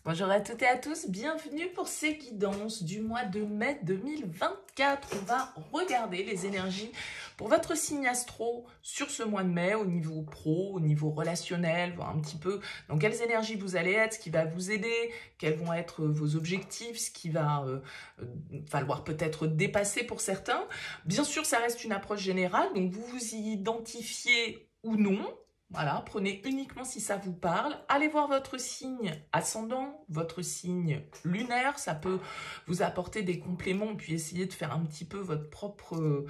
Bonjour à toutes et à tous, bienvenue pour ces guidances du mois de mai 2024. On va regarder les énergies pour votre signe astro sur ce mois de mai au niveau pro, au niveau relationnel, voir un petit peu dans quelles énergies vous allez être, ce qui va vous aider, quels vont être vos objectifs, ce qui va falloir peut-être dépasser pour certains. Bien sûr, ça reste une approche générale, donc vous vous y identifiez ou non. Voilà, prenez uniquement si ça vous parle. Allez voir votre signe ascendant, votre signe lunaire. Ça peut vous apporter des compléments, puis essayer de faire un petit peu votre propre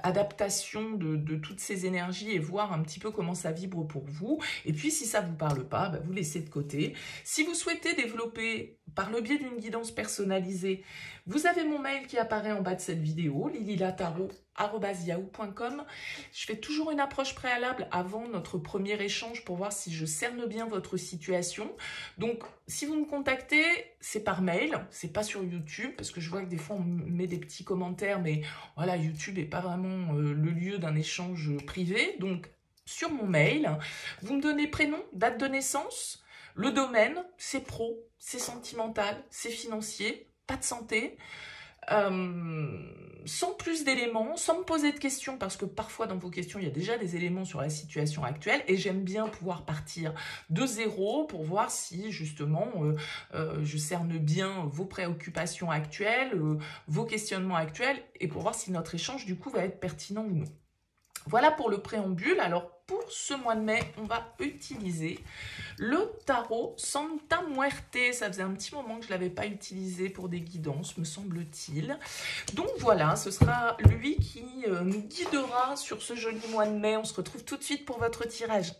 adaptation de toutes ces énergies et voir un petit peu comment ça vibre pour vous. Et puis, si ça ne vous parle pas, bah, vous laissez de côté. Si vous souhaitez développer par le biais d'une guidance personnalisée, vous avez mon mail qui apparaît en bas de cette vidéo, lililatarot@yahoo.com. Je fais toujours une approche préalable avant notre premier échange pour voir si je cerne bien votre situation. Donc, si vous me contactez, c'est par mail, c'est pas sur YouTube, parce que je vois que des fois on met des petits commentaires, mais voilà, YouTube n'est pas vraiment le lieu d'un échange privé. Donc, sur mon mail, vous me donnez prénom, date de naissance, le domaine, c'est pro, c'est sentimental, c'est financier, pas de santé. Sans plus d'éléments, sans me poser de questions, parce que parfois dans vos questions, il y a déjà des éléments sur la situation actuelle, et j'aime bien pouvoir partir de zéro pour voir si justement je cerne bien vos préoccupations actuelles, vos questionnements actuels, et pour voir si notre échange du coup va être pertinent ou non. Voilà pour le préambule. Alors pour ce mois de mai, on va utiliser le tarot Santa Muerte. Ça faisait un petit moment que je ne l'avais pas utilisé pour des guidances, me semble-t-il. Donc voilà, ce sera lui qui nous guidera sur ce joli mois de mai. On se retrouve tout de suite pour votre tirage.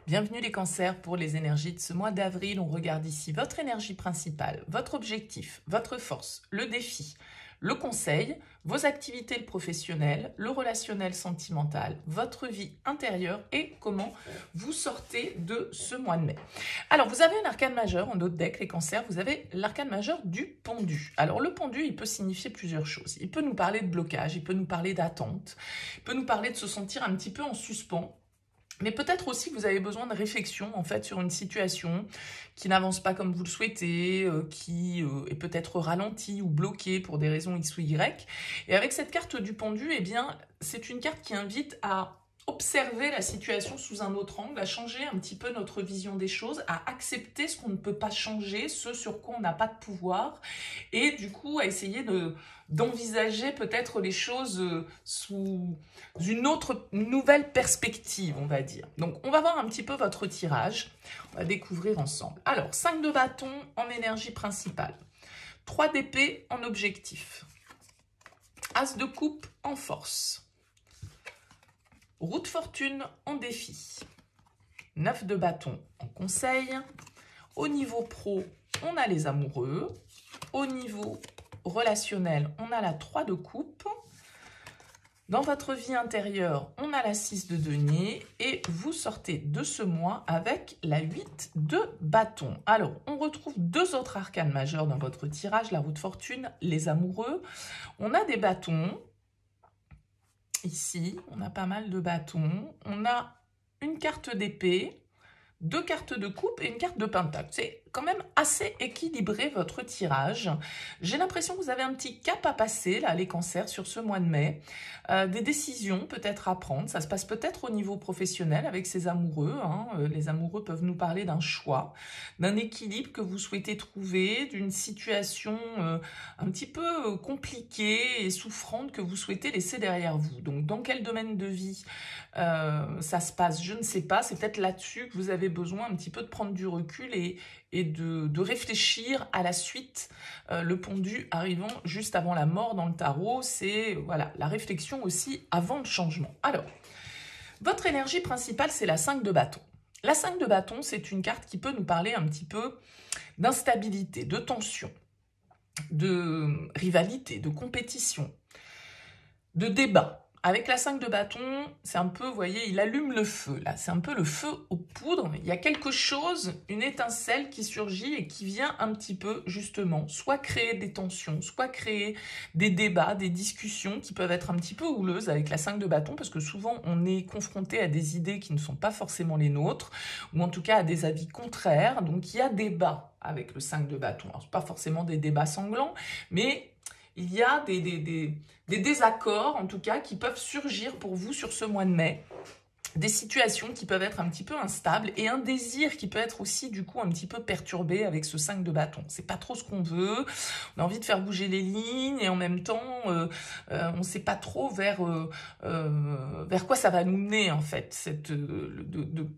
Bienvenue les cancers pour les énergies de ce mois d'avril. On regarde ici votre énergie principale, votre objectif, votre force, le défi, le conseil, vos activités professionnelles, le relationnel sentimental, votre vie intérieure et comment vous sortez de ce mois de mai. Alors, vous avez un arcane majeur en notre deck, les cancers, vous avez l'arcane majeur du pendu. Alors, le pendu, il peut signifier plusieurs choses. Il peut nous parler de blocage, il peut nous parler d'attente, il peut nous parler de se sentir un petit peu en suspens. Mais peut-être aussi que vous avez besoin de réflexion en fait sur une situation qui n'avance pas comme vous le souhaitez, qui est peut-être ralentie ou bloquée pour des raisons X ou Y. Et avec cette carte du pendu, eh bien, c'est une carte qui invite à observer la situation sous un autre angle, à changer un petit peu notre vision des choses, à accepter ce qu'on ne peut pas changer, ce sur quoi on n'a pas de pouvoir, et du coup à essayer d'envisager peut-être les choses sous une nouvelle perspective, on va dire. Donc on va voir un petit peu votre tirage, on va découvrir ensemble. Alors, 5 de bâton en énergie principale, 3 d'épée en objectif, As de coupe en force, Roue de fortune en défi, 9 de bâton en conseil. Au niveau pro, on a les amoureux. Au niveau relationnel, on a la 3 de coupe. Dans votre vie intérieure, on a la 6 de denier. Et vous sortez de ce mois avec la 8 de bâton. Alors, on retrouve 2 autres arcanes majeurs dans votre tirage, la roue de fortune, les amoureux. On a des bâtons. Ici, on a pas mal de bâtons. On a une carte d'épée, 2 cartes de coupe et une carte de pentacle. C'est quand même assez équilibré votre tirage. J'ai l'impression que vous avez un petit cap à passer, là, les cancers, sur ce mois de mai. Des décisions peut-être à prendre. Ça se passe peut-être au niveau professionnel avec ces amoureux. Hein. Les amoureux peuvent nous parler d'un choix, d'un équilibre que vous souhaitez trouver, d'une situation un petit peu compliquée et souffrante que vous souhaitez laisser derrière vous. Donc, dans quel domaine de vie ça se passe, je ne sais pas. C'est peut-être là-dessus que vous avez besoin un petit peu de prendre du recul et de réfléchir à la suite. Le pendu arrivant juste avant la mort dans le tarot, c'est voilà, la réflexion aussi avant le changement. Alors, votre énergie principale, c'est la 5 de bâton. La 5 de bâton, c'est une carte qui peut nous parler un petit peu d'instabilité, de tension, de rivalité, de compétition, de débat. Avec la 5 de bâton, c'est un peu, vous voyez, il allume le feu, là. C'est un peu le feu aux poudres. Il y a quelque chose, une étincelle qui surgit et qui vient un petit peu, justement, soit créer des tensions, soit créer des débats, des discussions qui peuvent être un petit peu houleuses avec la 5 de bâton, parce que souvent, on est confronté à des idées qui ne sont pas forcément les nôtres, ou en tout cas à des avis contraires. Donc, il y a débat avec le 5 de bâton. Alors, ce pas forcément des débats sanglants, mais il y a des désaccords, en tout cas, qui peuvent surgir pour vous sur ce mois de mai. Des situations qui peuvent être un petit peu instables et un désir qui peut être aussi du coup un petit peu perturbé avec ce 5 de bâton. C'est pas trop ce qu'on veut, on a envie de faire bouger les lignes et en même temps on sait pas trop vers quoi ça va nous mener en fait,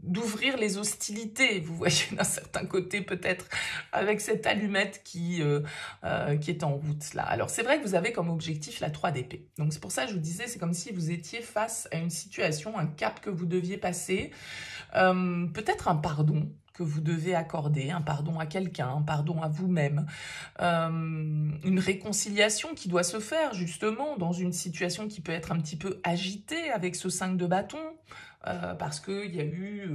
d'ouvrir les hostilités, vous voyez d'un certain côté peut-être avec cette allumette qui est en route là. Alors c'est vrai que vous avez comme objectif la 3 d'épée, donc c'est pour ça que je vous disais, c'est comme si vous étiez face à une situation, un cap que vous deviez passer, peut-être un pardon que vous devez accorder, un pardon à quelqu'un, un pardon à vous-même, une réconciliation qui doit se faire justement dans une situation qui peut être un petit peu agitée avec ce 5 de bâton, parce qu'il y a eu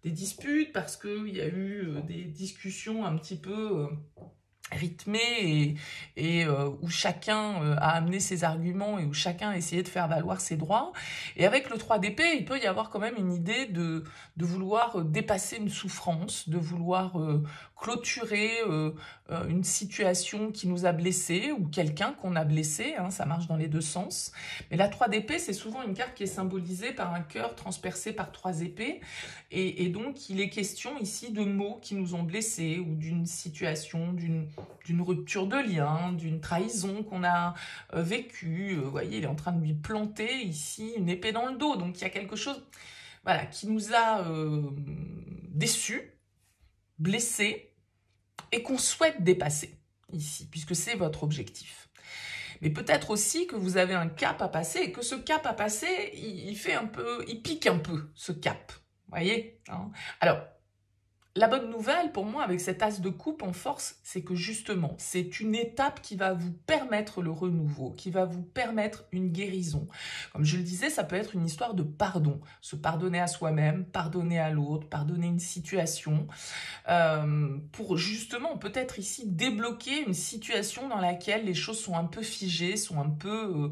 des disputes, parce qu'il y a eu des discussions un petit peu rythmé et où chacun a amené ses arguments et où chacun a essayé de faire valoir ses droits. Et avec le 3 d'épée, il peut y avoir quand même une idée de vouloir dépasser une souffrance, de vouloir clôturer une situation qui nous a blessés ou quelqu'un qu'on a blessé, hein, ça marche dans les deux sens. Mais la 3 d'épée, c'est souvent une carte qui est symbolisée par un cœur transpercé par 3 épées. Et donc, il est question ici de mots qui nous ont blessés ou d'une situation, d'une rupture de lien, d'une trahison qu'on a vécue. Vous voyez, il est en train de lui planter ici une épée dans le dos. Donc, il y a quelque chose voilà, qui nous a déçus, blessés, et qu'on souhaite dépasser ici, puisque c'est votre objectif. Mais peut-être aussi que vous avez un cap à passer, et que ce cap à passer, il pique un peu, ce cap. Vous voyez, hein. Alors, la bonne nouvelle pour moi avec cet as de coupe en force, c'est que justement, c'est une étape qui va vous permettre le renouveau, qui va vous permettre une guérison. Comme je le disais, ça peut être une histoire de pardon. Se pardonner à soi-même, pardonner à l'autre, pardonner une situation, pour justement peut-être ici débloquer une situation dans laquelle les choses sont un peu figées, sont un peu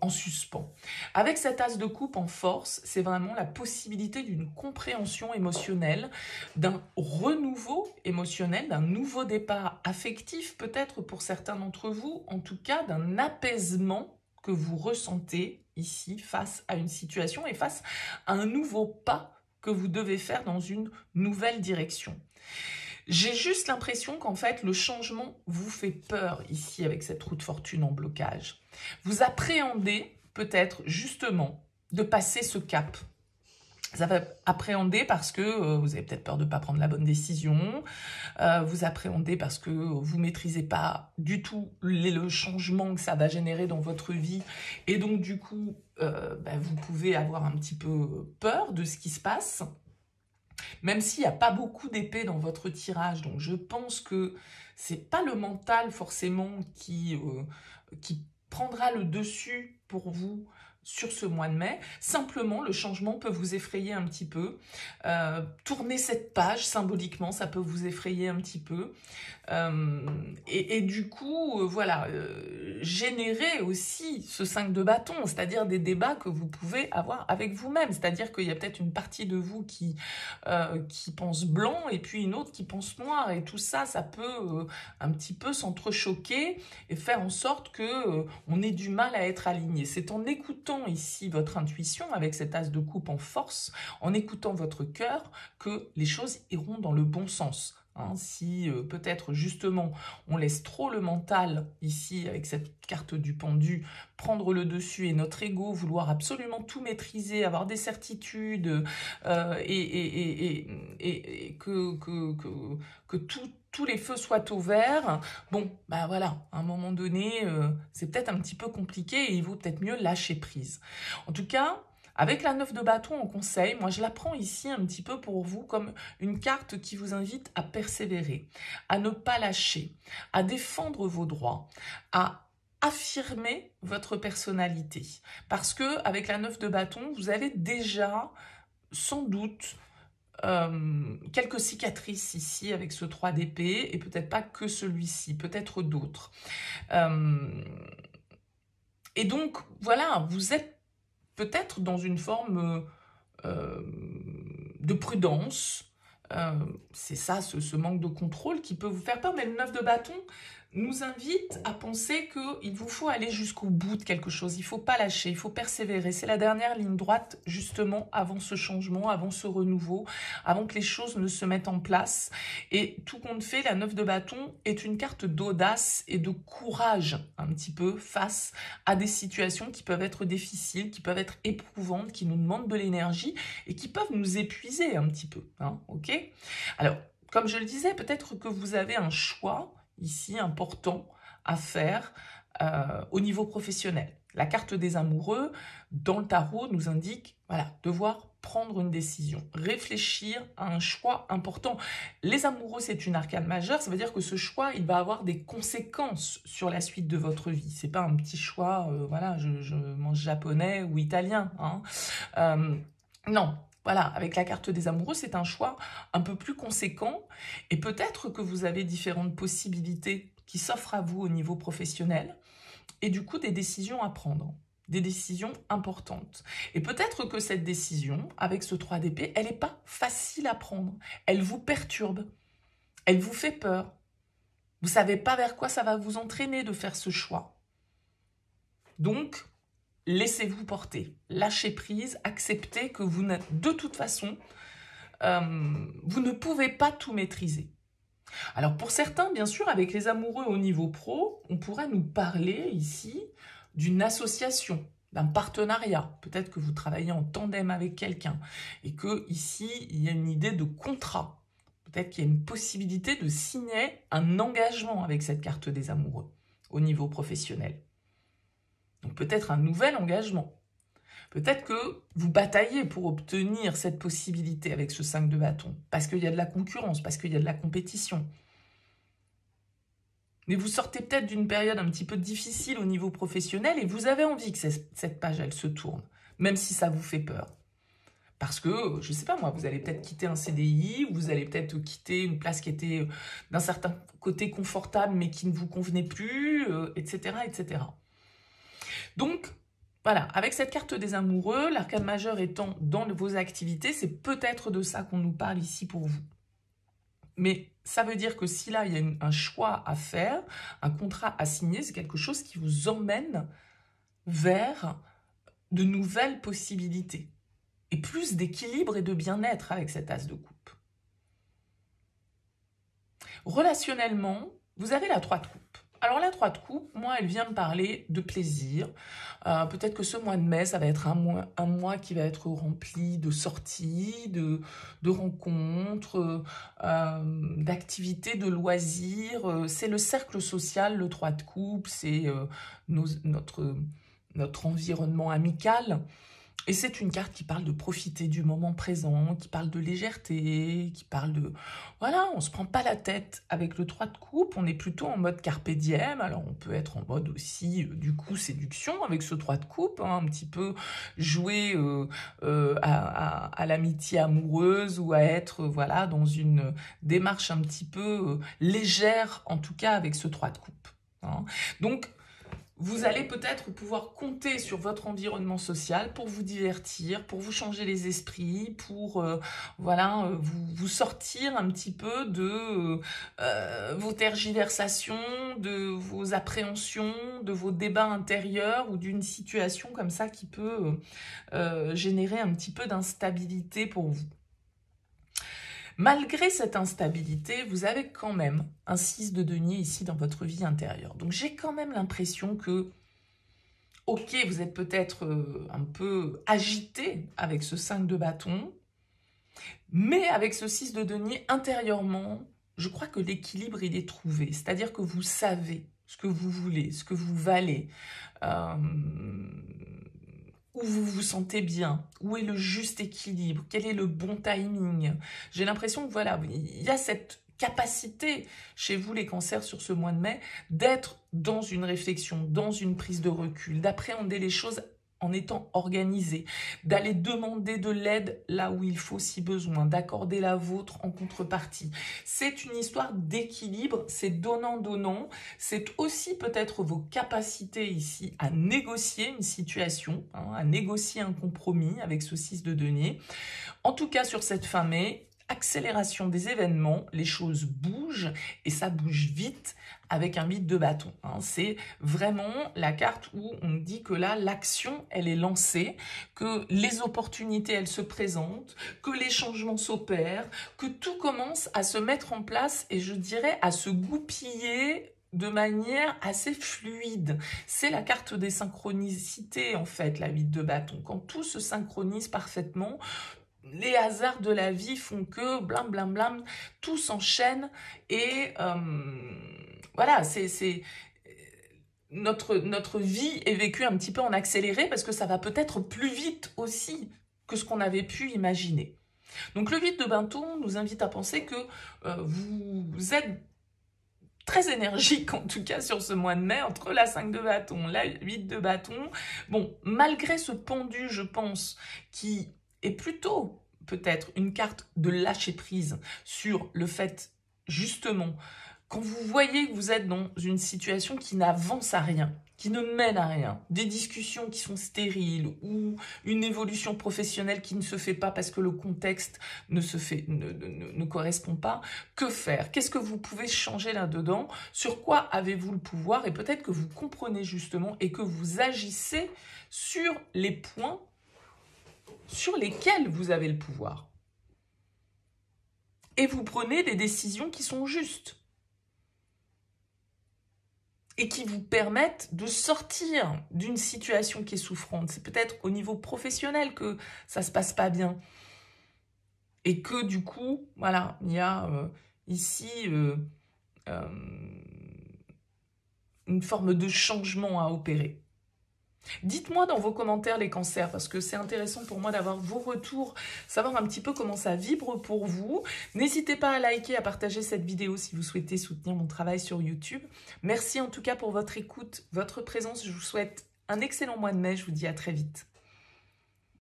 en suspens. Avec cet as de coupe en force, c'est vraiment la possibilité d'une compréhension émotionnelle, d'un renouveau émotionnel, d'un nouveau départ affectif peut-être pour certains d'entre vous, en tout cas d'un apaisement que vous ressentez ici face à une situation et face à un nouveau pas que vous devez faire dans une nouvelle direction. J'ai juste l'impression qu'en fait, le changement vous fait peur ici avec cette roue de fortune en blocage. Vous appréhendez peut-être justement de passer ce cap. Vous avez appréhendé parce que vous avez peut-être peur de ne pas prendre la bonne décision, vous appréhendez parce que vous ne maîtrisez pas du tout le changement que ça va générer dans votre vie et donc du coup, vous pouvez avoir un petit peu peur de ce qui se passe, même s'il n'y a pas beaucoup d'épées dans votre tirage. Donc je pense que c'est pas le mental forcément qui prendra le dessus pour vous sur ce mois de mai. Simplement, le changement peut vous effrayer un petit peu. Tourner cette page, symboliquement, ça peut vous effrayer un petit peu. Et du coup, voilà, générer aussi ce 5 de bâton, c'est-à-dire des débats que vous pouvez avoir avec vous-même. C'est-à-dire qu'il y a peut-être une partie de vous qui pense blanc et puis une autre qui pense noir. Et tout ça, ça peut un petit peu s'entrechoquer et faire en sorte que on ait du mal à être aligné. C'est en écoutant ici votre intuition avec cet as de coupe en force, en écoutant votre cœur, que les choses iront dans le bon sens. Hein, si peut-être justement on laisse trop le mental ici avec cette carte du pendu prendre le dessus et notre ego vouloir absolument tout maîtriser, avoir des certitudes et que tous les feux soient au vert, bon, bah voilà, à un moment donné, c'est peut-être un petit peu compliqué et il vaut peut-être mieux lâcher prise. En tout cas, avec la 9 de bâton en conseil, moi je la prends ici un petit peu pour vous comme une carte qui vous invite à persévérer, à ne pas lâcher, à défendre vos droits, à affirmer votre personnalité. Parce que avec la 9 de bâton, vous avez déjà sans doute quelques cicatrices ici avec ce 3 d'épée, et peut-être pas que celui-ci, peut-être d'autres. Et donc, voilà, vous êtes peut-être dans une forme de prudence. C'est ça, ce manque de contrôle qui peut vous faire peur. Mais le 9 de bâton nous invite à penser qu'il vous faut aller jusqu'au bout de quelque chose. Il ne faut pas lâcher, il faut persévérer. C'est la dernière ligne droite, justement, avant ce changement, avant ce renouveau, avant que les choses ne se mettent en place. Et tout compte fait, la 9 de bâton est une carte d'audace et de courage, un petit peu, face à des situations qui peuvent être difficiles, qui peuvent être éprouvantes, qui nous demandent de l'énergie et qui peuvent nous épuiser un petit peu. Hein, ok ? Alors, comme je le disais, peut-être que vous avez un choix ici important à faire au niveau professionnel. La carte des amoureux, dans le tarot, nous indique devoir prendre une décision, réfléchir à un choix important. Les amoureux, c'est une arcane majeure, ça veut dire que ce choix, il va avoir des conséquences sur la suite de votre vie. C'est pas un petit choix, je mange japonais ou italien. Hein. Non. Voilà, avec la carte des amoureux, c'est un choix un peu plus conséquent et peut-être que vous avez différentes possibilités qui s'offrent à vous au niveau professionnel et du coup des décisions à prendre, des décisions importantes. Et peut-être que cette décision, avec ce 3 d'épée, elle n'est pas facile à prendre, elle vous perturbe, elle vous fait peur. Vous ne savez pas vers quoi ça va vous entraîner de faire ce choix. Donc, laissez-vous porter, lâchez prise, acceptez que vous de toute façon, vous ne pouvez pas tout maîtriser. Alors pour certains, bien sûr, avec les amoureux au niveau pro, on pourrait nous parler ici d'une association, d'un partenariat. Peut-être que vous travaillez en tandem avec quelqu'un et que ici, il y a une idée de contrat. Peut-être qu'il y a une possibilité de signer un engagement avec cette carte des amoureux au niveau professionnel. Donc peut-être un nouvel engagement. Peut-être que vous bataillez pour obtenir cette possibilité avec ce 5 de bâton, parce qu'il y a de la concurrence, parce qu'il y a de la compétition. Mais vous sortez peut-être d'une période un petit peu difficile au niveau professionnel et vous avez envie que cette page, elle se tourne, même si ça vous fait peur. Parce que, je ne sais pas moi, vous allez peut-être quitter un CDI, vous allez peut-être quitter une place qui était d'un certain côté confortable, mais qui ne vous convenait plus, etc., etc. Donc, voilà, avec cette carte des amoureux, l'arcane majeur étant dans vos activités, c'est peut-être de ça qu'on nous parle ici pour vous. Mais ça veut dire que si là, il y a un choix à faire, un contrat à signer, c'est quelque chose qui vous emmène vers de nouvelles possibilités. Et plus d'équilibre et de bien-être avec cet as de coupe. Relationnellement, vous avez la 3 de coupe. Alors la 3 de coupe, moi, elle vient me parler de plaisir. Peut-être que ce mois de mai, ça va être un mois qui va être rempli de sorties, de rencontres, d'activités, de loisirs. C'est le cercle social, le 3 de coupe, c'est notre environnement amical. Et c'est une carte qui parle de profiter du moment présent, qui parle de légèreté, qui parle de... Voilà, on ne se prend pas la tête avec le 3 de coupe, on est plutôt en mode carpe diem. Alors on peut être en mode aussi, du coup, séduction avec ce 3 de coupe, hein, un petit peu jouer à l'amitié amoureuse ou à être voilà, dans une démarche un petit peu légère, en tout cas avec ce 3 de coupe. Hein. Donc, vous allez peut-être pouvoir compter sur votre environnement social pour vous divertir, pour vous changer les esprits, pour vous sortir un petit peu de vos tergiversations, de vos appréhensions, de vos débats intérieurs ou d'une situation comme ça qui peut générer un petit peu d'instabilité pour vous. Malgré cette instabilité, vous avez quand même un 6 de denier ici dans votre vie intérieure. Donc j'ai quand même l'impression que, ok, vous êtes peut-être un peu agité avec ce 5 de bâton, mais avec ce 6 de denier intérieurement, je crois que l'équilibre il est trouvé. C'est-à-dire que vous savez ce que vous voulez, ce que vous valez, où vous vous sentez bien, où est le juste équilibre, quel est le bon timing. J'ai l'impression que voilà, il y a cette capacité chez vous, les cancers, sur ce mois de mai, d'être dans une réflexion, dans une prise de recul, d'appréhender les choses en étant organisé, d'aller demander de l'aide là où il faut si besoin, d'accorder la vôtre en contrepartie. C'est une histoire d'équilibre, c'est donnant-donnant, c'est aussi peut-être vos capacités ici à négocier une situation, à négocier un compromis avec ce 6 de denier. En tout cas, sur cette fin mai, accélération des événements, les choses bougent et ça bouge vite avec un 8 de bâton. C'est vraiment la carte où on dit que là, l'action, elle est lancée, que les opportunités, elles se présentent, que les changements s'opèrent, que tout commence à se mettre en place et je dirais à se goupiller de manière assez fluide. C'est la carte des synchronicités en fait, la 8 de bâton. Quand tout se synchronise parfaitement, les hasards de la vie font que blam blam blam, tout s'enchaîne et voilà, notre vie est vécue un petit peu en accéléré parce que ça va peut-être plus vite aussi que ce qu'on avait pu imaginer. Donc le 8 de bâton nous invite à penser que vous êtes très énergique en tout cas sur ce mois de mai, entre la 5 de bâton, la 8 de bâton. Bon, malgré ce pendu, je pense, qui est plutôt peut-être une carte de lâcher prise sur le fait, justement, quand vous voyez que vous êtes dans une situation qui n'avance à rien, qui ne mène à rien, des discussions qui sont stériles ou une évolution professionnelle qui ne se fait pas parce que le contexte ne correspond pas, que faire? Qu'est-ce que vous pouvez changer là-dedans? Sur quoi avez-vous le pouvoir? Et peut-être que vous comprenez justement et que vous agissez sur les points sur lesquels vous avez le pouvoir. Et vous prenez des décisions qui sont justes et qui vous permettent de sortir d'une situation qui est souffrante. C'est peut-être au niveau professionnel que ça se passe pas bien. Et que du coup, voilà, il y a ici une forme de changement à opérer. Dites-moi dans vos commentaires les cancers, parce que c'est intéressant pour moi d'avoir vos retours, savoir un petit peu comment ça vibre pour vous. N'hésitez pas à liker, à partager cette vidéo si vous souhaitez soutenir mon travail sur YouTube. Merci en tout cas pour votre écoute, votre présence. Je vous souhaite un excellent mois de mai. Je vous dis à très vite.